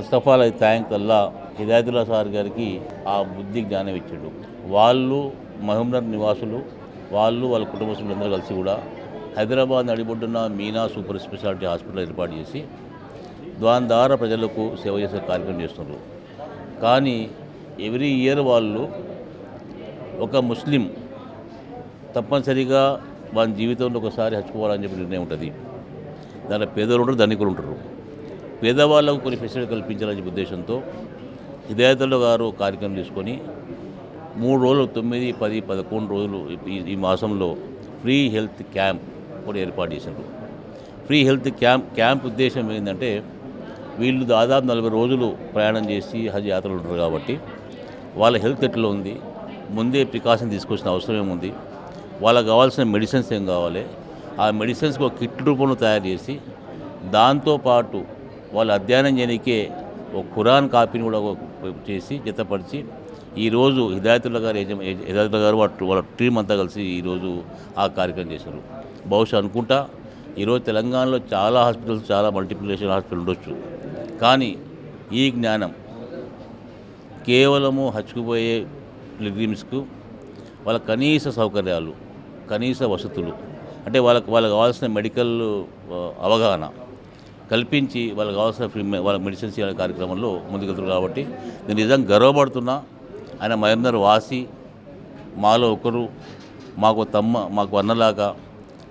First of all I thank Allah Hidayatullah sir గారికి ఆ బుద్ధి జ్ఞానం ఇచ్చాడు. వాళ్ళు మహబూబ్నగర్ నివాసులు, వాళ్ళు వాళ్ళ కుటుంబ సభ్యులందరూ కలిసి కూడా హైదరాబాద్ నడిబొడ్డున మీనా సూపర్ స్పెషాలిటీ హాస్పిటల్ ఏర్పాటు చేసి దాని ద్వారా ప్రజలకు సేవ చేసే కార్యక్రమం చేస్తున్నారు. కానీ ఎవ్రీ ఇయర్ వాళ్ళు ఒక ముస్లిం తప్పనిసరిగా వాళ్ళ జీవితంలో ఒకసారి హచ్చుకోవాలని చెప్పి నిర్ణయం ఉంటుంది. దాంట్లో పేదలు ఉంటారు, ధనికులు ఉంటారు. పేదవాళ్ళకు కొన్ని ఫెసిలిటీ కల్పించాలని చెప్పే ఉద్దేశంతో హిదాయతుల్లా గారు కార్యక్రమం తీసుకొని 3 రోజులు 9, 10, 11 రోజులు ఈ మాసంలో ఫ్రీ హెల్త్ క్యాంప్ కూడా ఏర్పాటు చేశారు. ఫ్రీ హెల్త్ క్యాంప్ ఉద్దేశం ఏంటంటే వీళ్ళు దాదాపు 40 రోజులు ప్రయాణం చేసి హజ్ యాత్రలు ఉంటారు కాబట్టి వాళ్ళ హెల్త్ ఎట్లా ఉంది, ముందే ప్రికాషన్ తీసుకొచ్చిన అవసరం ఏముంది, వాళ్ళకి కావాల్సిన మెడిసిన్స్ ఏం కావాలి, ఆ మెడిసిన్స్కి ఒక కిట్ రూపంలో తయారు చేసి దాంతోపాటు వాళ్ళు అధ్యయనం చేయడానికే ఒక ఖురాన్ కాపీని కూడా చేసి జతపరిచి ఈరోజు హిదాయతుల్లా గారు వాళ్ళ టీం అంతా కలిసి ఈరోజు ఆ కార్యక్రమం చేశారు. బహుశా అనుకుంటా ఈరోజు తెలంగాణలో చాలా హాస్పిటల్స్, చాలా మల్టిప్లికేషన్ హాస్పిటల్ ఉండొచ్చు. కానీ ఈ జ్ఞానం కేవలము హచ్చుకుపోయే పిల్గ్రిమ్స్కు వాళ్ళ కనీస సౌకర్యాలు, కనీస వసతులు, అంటే వాళ్ళకి కావాల్సిన మెడికల్ అవగాహన కల్పించి వాళ్ళకి కావాల్సిన వాళ్ళ మెడిసిన్స్ ఇచ్చే కార్యక్రమంలో ముందుకెళ్తారు. కాబట్టి నేను నిజంగా గర్వపడుతున్నా. ఆయన మహబూబ్నగర్ వాసి, మాలో ఒకరు, మాకు అన్నలాగా,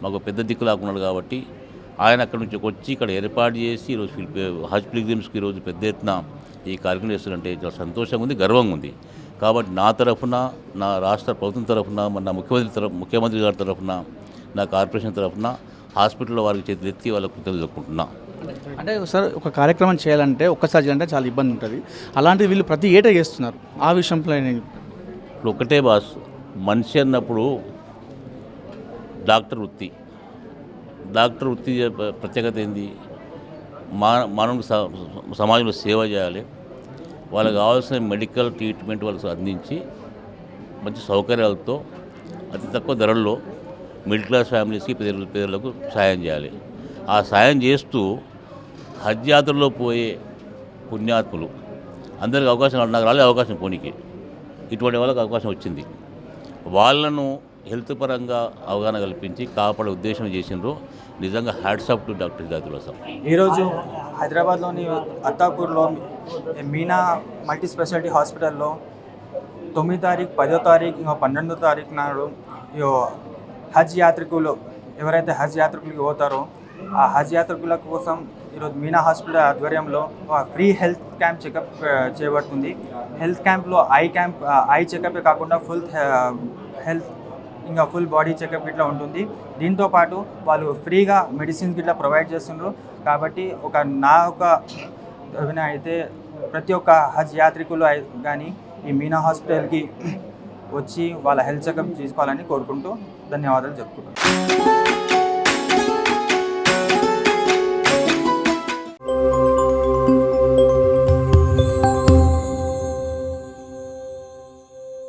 మాకు పెద్ద దిక్కులాగా ఉన్నాడు. కాబట్టి ఆయన అక్కడి నుంచి వచ్చి ఇక్కడ ఏర్పాటు చేసి ఈరోజు హజ్ పిల్గ్రిమ్స్కి ఈరోజు పెద్ద ఎత్తున ఈ కార్యక్రమం చేస్తారంటే చాలా సంతోషంగా ఉంది, గర్వంగా ఉంది. కాబట్టి నా తరఫున, నా రాష్ట్ర ప్రభుత్వం తరఫున, నా ముఖ్యమంత్రి గారి తరఫున, నా కార్పొరేషన్ తరఫున హాస్పిటల్లో వారికి చేతులు ఎత్తి వాళ్ళకు తెలుసుకుంటున్నా. అంటే సార్ ఒక కార్యక్రమం చేయాలంటే ఒక్కసారి చేయాలంటే చాలా ఇబ్బంది ఉంటుంది. అలాంటివి వీళ్ళు ప్రతి ఏటా చేస్తున్నారు. ఆ విషయంలో ఇప్పుడు ఒకటే బాస్, మనిషి అన్నప్పుడు డాక్టర్ వృత్తి ప్రత్యేకత ఏంది? మానవునికి సమాజంలో సేవ చేయాలి, వాళ్ళకి కావాల్సిన మెడికల్ ట్రీట్మెంట్ వాళ్ళకి అందించి మంచి సౌకర్యాలతో అతి తక్కువ ధరల్లో మిడిల్ క్లాస్ ఫ్యామిలీస్కి పేదలకు సాయం చేయాలి. ఆ సాయం చేస్తూ హజ్ యాత్రలో పోయే పుణ్యాత్ములు అందరికీ అవకాశం, నాకు రాలే అవకాశం పోనీకి, ఇటువంటి వాళ్ళకి అవకాశం వచ్చింది. వాళ్ళను హెల్త్ పరంగా అవగాహన కల్పించి కాపాడే ఉద్దేశం చేసినారు. నిజంగా hats off to doctor Hidayatullah sir. ఈరోజు హైదరాబాద్లోని అత్తాపూర్లో మీనా మల్టీ స్పెషాలిటీ హాస్పిటల్లో 9వ తారీఖు, 10వ తారీఖు, ఇంకా 12వ తారీఖు నాడు హజ్ యాత్రికులు ఎవరైతే హజ్ యాత్రికులకి పోతారో ఆ హజ్ యాత్రికుల కోసం ఈరోజు మీనా హాస్పిటల్ ఆధ్వర్యంలో ఫ్రీ హెల్త్ క్యాంప్ చెకప్ చేయబడుతుంది. హెల్త్ క్యాంప్లో ఐ చెకప్ కాకుండా ఫుల్ హెల్త్, ఇంకా ఫుల్ బాడీ చెకప్ ఇట్లా ఉంటుంది. దీంతోపాటు వాళ్ళు ఫ్రీగా మెడిసిన్స్ ఇట్లా ప్రొవైడ్ చేస్తున్నారు. కాబట్టి నా ఒక అయితే ప్రతి ఒక్క హజ్ యాత్రికులు కానీ ఈ మీనా హాస్పిటల్కి వచ్చి వాళ్ళ హెల్త్ చెకప్ చేసుకోవాలని కోరుకుంటూ ధన్యవాదాలు చెప్పుకుంటాను.